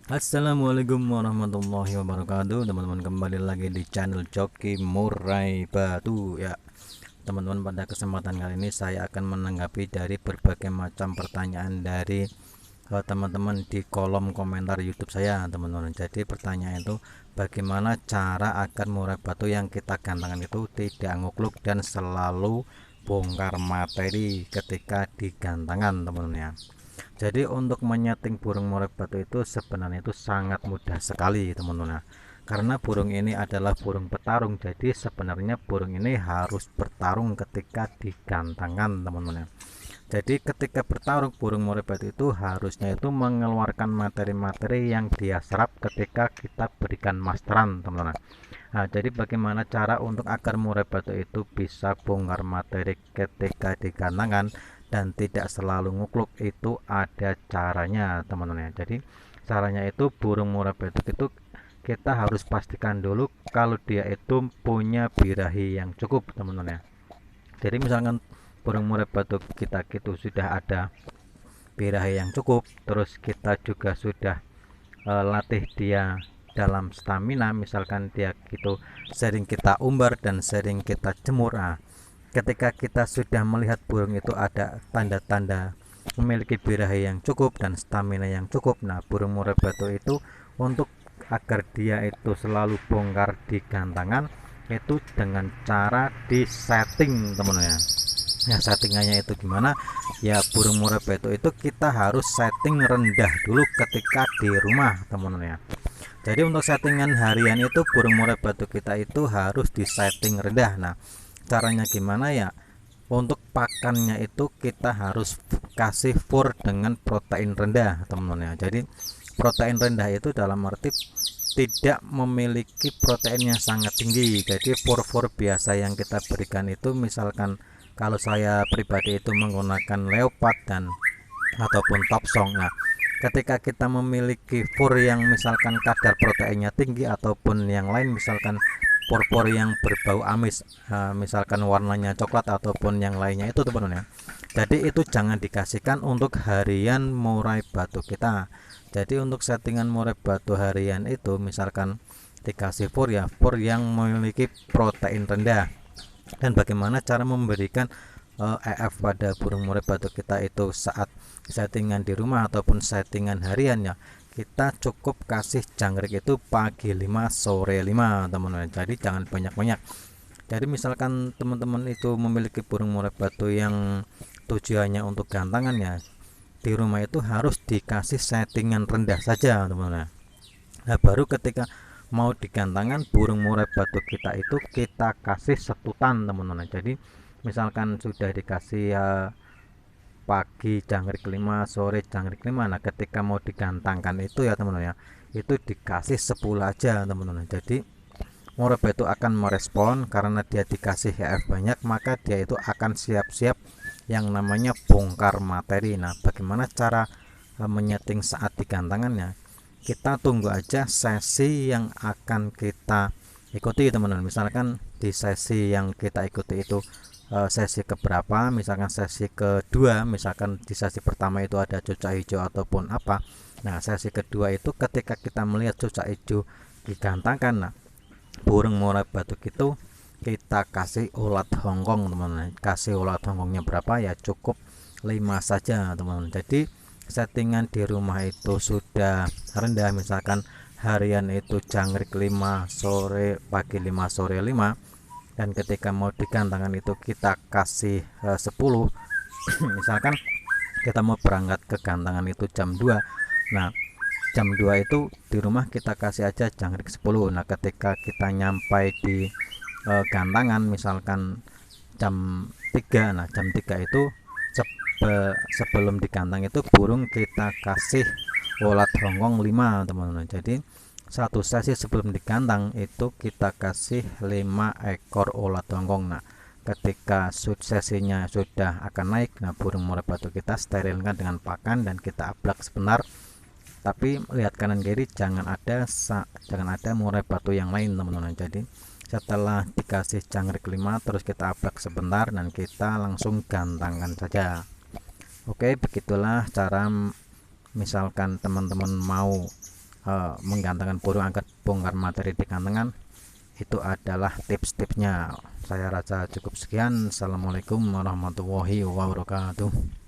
Assalamualaikum warahmatullahi wabarakatuh, teman-teman. Kembali lagi di channel Coki Murai Batu ya, teman-teman. Pada kesempatan kali ini saya akan menanggapi dari berbagai macam pertanyaan dari teman-teman di kolom komentar YouTube saya, teman-teman. Jadi pertanyaan itu, bagaimana cara agar murai batu yang kita gantangkan itu tidak ngukluk dan selalu bongkar materi ketika digantangkan, teman-teman ya. Jadi untuk menyeting burung murai batu itu sebenarnya itu sangat mudah sekali, teman-teman. Karena burung ini adalah burung petarung, jadi sebenarnya burung ini harus bertarung ketika digantangkan, teman-teman. Jadi ketika bertarung, burung murai batu itu harusnya itu mengeluarkan materi-materi yang dia serap ketika kita berikan masteran, teman-teman. Nah, jadi bagaimana cara untuk agar murai batu itu bisa bongkar materi ketika digantangkan dan tidak selalu ngukluk, itu ada caranya, teman-teman. Jadi caranya itu, burung murai batu itu kita harus pastikan dulu kalau dia itu punya birahi yang cukup, teman-teman. Jadi misalkan burung murai batu kita itu sudah ada birahi yang cukup, terus kita juga sudah latih dia dalam stamina, misalkan dia gitu sering kita umbar dan sering kita jemur. Nah, ketika kita sudah melihat burung itu ada tanda-tanda memiliki birahi yang cukup dan stamina yang cukup, nah burung murai batu itu untuk agar dia itu selalu bongkar di gantangan itu dengan cara di setting, teman-teman. Ya, settingannya itu gimana? Ya, burung murai batu itu kita harus setting rendah dulu ketika di rumah, teman-teman ya. Jadi untuk settingan harian itu, burung murai batu kita itu harus di setting rendah. Nah, caranya gimana ya? Untuk pakannya itu kita harus kasih fur dengan protein rendah, teman-teman ya. Jadi protein rendah itu dalam arti tidak memiliki protein yang sangat tinggi. Jadi fur-fur biasa yang kita berikan itu, misalkan kalau saya pribadi itu menggunakan leopard dan ataupun top song. Nah, ketika kita memiliki fur yang misalkan kadar proteinnya tinggi ataupun yang lain, misalkan fur-fur yang berbau amis, misalkan warnanya coklat ataupun yang lainnya itu, teman-teman ya. Jadi itu jangan dikasihkan untuk harian murai batu kita. Jadi untuk settingan murai batu harian itu, misalkan dikasih fur ya, fur yang memiliki protein rendah. Dan bagaimana cara memberikan EF pada burung murai batu kita itu saat settingan di rumah ataupun settingan hariannya, kita cukup kasih jangkrik itu pagi 5 sore 5, teman-teman. Jadi jangan banyak-banyak. Jadi misalkan teman-teman itu memiliki burung murai batu yang tujuannya untuk gantangan ya, di rumah itu harus dikasih settingan rendah saja, teman-teman. Nah, baru ketika mau digantangan burung murai batu kita itu kita kasih setutan, teman-teman. Jadi misalkan sudah dikasih pagi jangkrik 5 sore jangkrik 5, nah ketika mau digantangkan itu ya, teman-teman ya, itu dikasih 10 aja, teman-teman. Jadi murai batu akan merespon karena dia dikasih HF banyak, maka dia itu akan siap-siap yang namanya bongkar materi. Nah, bagaimana cara menyeting saat digantangannya? Kita tunggu aja sesi yang akan kita ikuti, teman-teman. Misalkan di sesi yang kita ikuti itu sesi keberapa, misalkan sesi kedua, misalkan di sesi pertama itu ada cucak hijau ataupun apa. Nah, sesi kedua itu ketika kita melihat cucak hijau digantangkan, nah burung murai batu itu kita kasih ulat hongkong, teman-teman. Kasih ulat hongkongnya berapa ya, cukup 5 saja, teman-teman. Jadi settingan di rumah itu sudah rendah, misalkan harian itu jangkrik 5 sore pagi 5 sore 5, dan ketika mau digantangkan itu kita kasih 10. Misalkan kita mau berangkat ke gantangan itu jam 2. Nah, jam 2 itu di rumah kita kasih aja jangkrik 10. Nah, ketika kita nyampai di gantangan misalkan jam 3, nah jam 3 itu sebelum digantang itu burung kita kasih ulat hongkong 5, teman-teman. Jadi satu sesi sebelum digantang itu kita kasih 5 ekor ulat hongkong. Nah, ketika sesinya sudah akan naik, nah burung murai batu kita sterilkan dengan pakan dan kita ablak sebentar. Tapi lihat kanan kiri, jangan ada murai batu yang lain, teman-teman. Jadi setelah dikasih jangkrik 5 terus kita ablak sebentar dan kita langsung gantangkan saja. Oke, begitulah cara misalkan teman-teman mau menggantungkan burung agar bongkar materi di gantungan. Itu adalah tips-tipsnya. Saya rasa cukup sekian. Assalamualaikum warahmatullahi wabarakatuh.